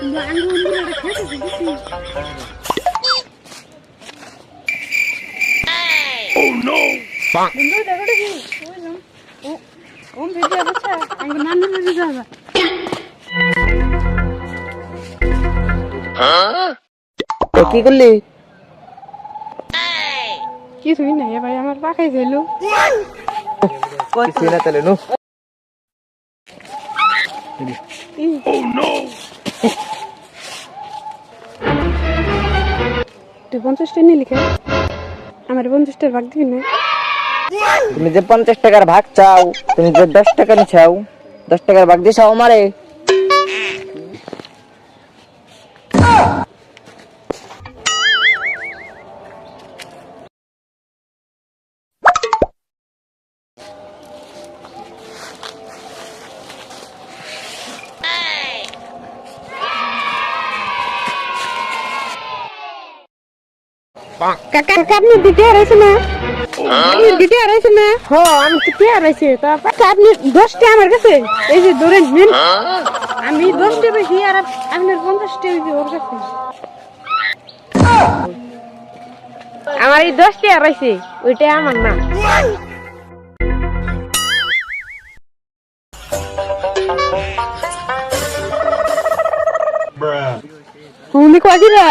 Oh no! বন্ধু দেখো দেখি ওম ভিডিও আছে আঙ্গ নানু নানি যাবা কি করলি? কিছুই নাই ভাই আমার পাখাই ছিল কিছুই না তাহলে নু। Oh no! তুই 50 টাকা নিলি আমার 50 টাকার ভাগ দিবি না তুমি যে 50 টাকার ভাগ চাও, তুমি যে 10 টাকা নি চাও, 10 টাকার ভাগ দিছাও আমারে। কাকা আপনি দিতে আরাইছে না আপনি দিতে আরাইছে না হ্যাঁ আমি দিতে আরাইছে তা আপনি 10 টাকা আমার কাছে এই যে ধরেন নিন আমি 10 টাকা বেশি আর আপনার 50 টাকা বেশি ওর কাছে আমার এই 10 টাকা আরাইছে ওইটা আমার না Bruh. উনি কই দিরা